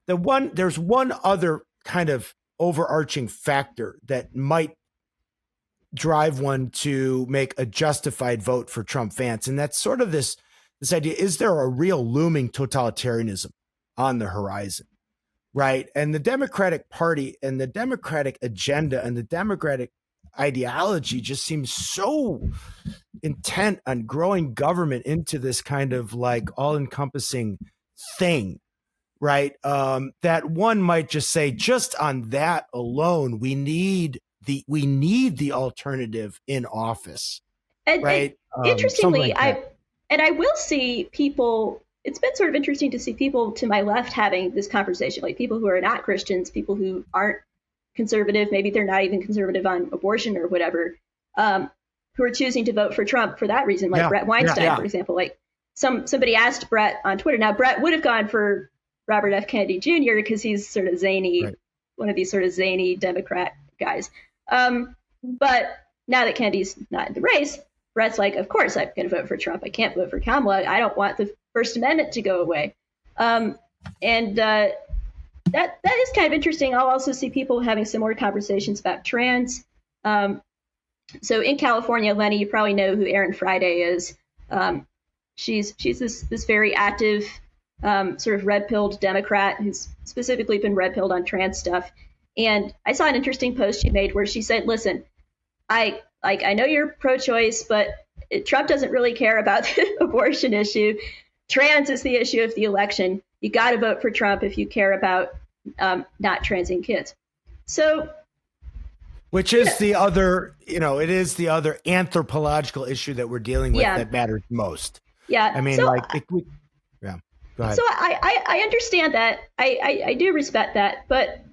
there's one other kind of overarching factor that might drive one to make a justified vote for Trump Vance. And that's sort of this idea, is there a real looming totalitarianism on the horizon? Right. And the Democratic Party and the Democratic agenda and the Democratic ideology just seems so intent on growing government into this kind of like all-encompassing thing, right? That one might just say, just on that alone, we need the alternative in office, right? And interestingly, I will see people. It's been sort of interesting to see people to my left having this conversation, like people who are not Christians, people who aren't conservative, maybe they're not even conservative on abortion or whatever, who are choosing to vote for Trump for that reason, like Brett Weinstein, for example. Like somebody asked Brett on Twitter. Now, Brett would have gone for Robert F. Kennedy Jr. because he's sort of zany, one of these sort of zany Democrat guys. But now that Kennedy's not in the race, Brett's like, of course I'm going to vote for Trump. I can't vote for Kamala. I don't want the First Amendment to go away. That is kind of interesting. I'll also see people having similar conversations about trans. So in California, Lenny, you probably know who Erin Friday is. She's this very active sort of red-pilled Democrat who's specifically been red-pilled on trans stuff. And I saw an interesting post she made where she said, listen, I know you're pro-choice, but Trump doesn't really care about the abortion issue. Trans is the issue of the election. You got to vote for Trump if you care about not transing kids. So, which is the other, it is the other anthropological issue that we're dealing with that matters most. Yeah. I mean, so, go ahead. So I understand that. I do respect that, but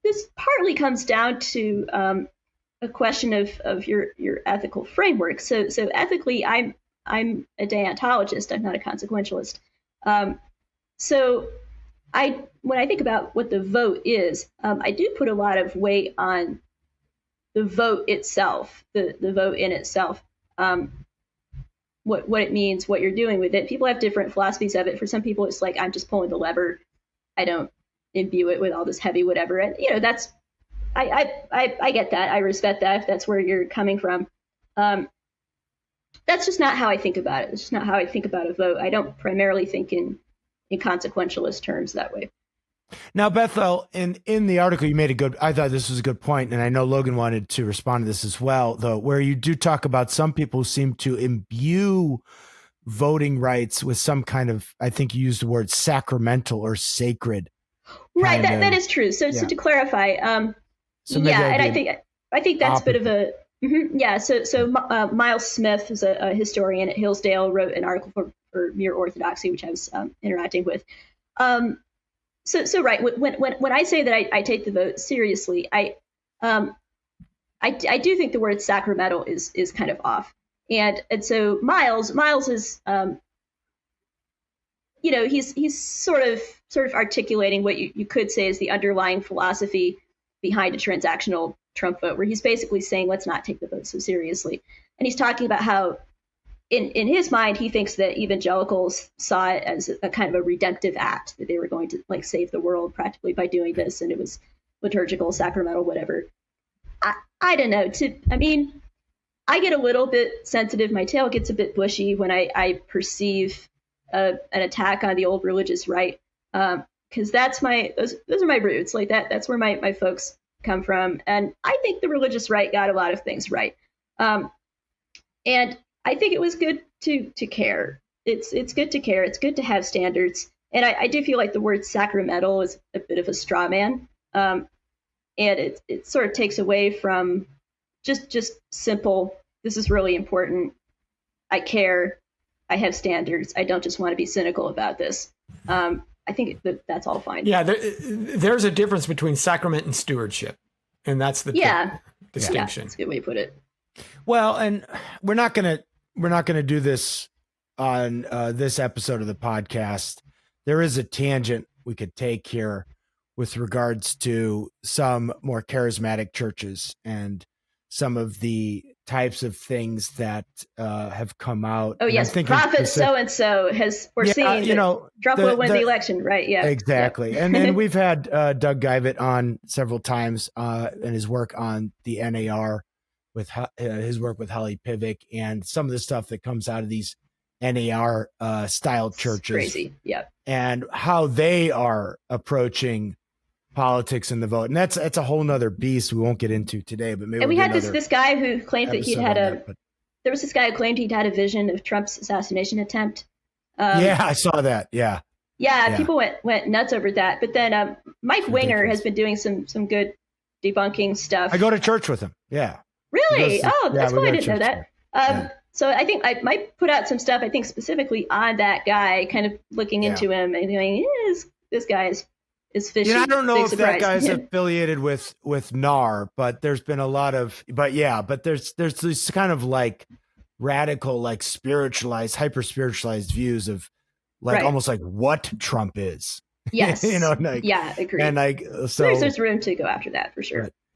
this partly comes down to a question of your ethical framework. So ethically, I'm a deontologist. I'm not a consequentialist. So when I think about what the vote is, I do put a lot of weight on the vote itself, the vote in itself, what it means, what you're doing with it. People have different philosophies of it. For some people, it's like, I'm just pulling the lever. I don't imbue it with all this heavy whatever. And, that's, I get that. I respect that if that's where you're coming from. That's just not how I think about it. It's just not how I think about a vote. I don't primarily think in consequentialist terms that way. Now, Bethel, in the article you made I thought this was a good point, and I know Logan wanted to respond to this as well, though, where you do talk about some people who seem to imbue voting rights with some kind of, I think you used the word sacramental or sacred. Right, that is true. So to clarify, and I think that's a bit of a So Miles Smith is a historian at Hillsdale, wrote an article for Mere Orthodoxy, which I was interacting with. So right, when I say that I take the vote seriously, I do think the word sacramental is kind of off, and so Miles is he's sort of articulating what you could say is the underlying philosophy behind a transactional Trump vote, where he's basically saying, let's not take the vote so seriously. And he's talking about how in his mind, he thinks that evangelicals saw it as a kind of a redemptive act, that they were going to like save the world practically by doing this. And it was liturgical, sacramental, whatever. I don't know. I get a little bit sensitive. My tail gets a bit bushy when I perceive an attack on the old religious right. Because those are my roots. Like that's where my folks come from. And I think the religious right got a lot of things right. And I think it was good to care. It's good to care. It's good to have standards. And I do feel like the word sacramental is a bit of a straw man. And it sort of takes away from just simple, this is really important. I care. I have standards. I don't just want to be cynical about this. I think that's all fine. Yeah, there's a difference between sacrament and stewardship. And that's the distinction. That's a good way to put it. Well, and we're not gonna do this on this episode of the podcast. There is a tangent we could take here with regards to some more charismatic churches and some of the types of things that have come out. Oh, yes. Prophet so-and-so has foreseen Trump will win the election, right? Yeah. Exactly. Yeah. And then we've had Doug Givett on several times and his work on the NAR with his work with Holly Pivik and some of the stuff that comes out of these NAR style churches. It's crazy. Yeah. And how they are approaching politics and the vote. And that's a whole nother beast we won't get into today, but maybe and we had this guy who claimed that he'd had there was this guy who claimed he'd had a vision of Trump's assassination attempt. Yeah, I saw that. Yeah. Yeah, people went nuts over that. But then Mike Winger has been doing some good debunking stuff. I go to church with him. Yeah. Really? That's cool. I didn't know that. So I think I might put out some stuff, I think specifically on that guy, kind of looking into him and going, this guy is fishy. I don't know if that guy's affiliated with NAR, but there's been a lot of, but there's this kind of like radical, like spiritualized, hyper spiritualized views of like almost like what Trump is. Yes. Like, yeah, agreed. And so there's room to go after that for sure.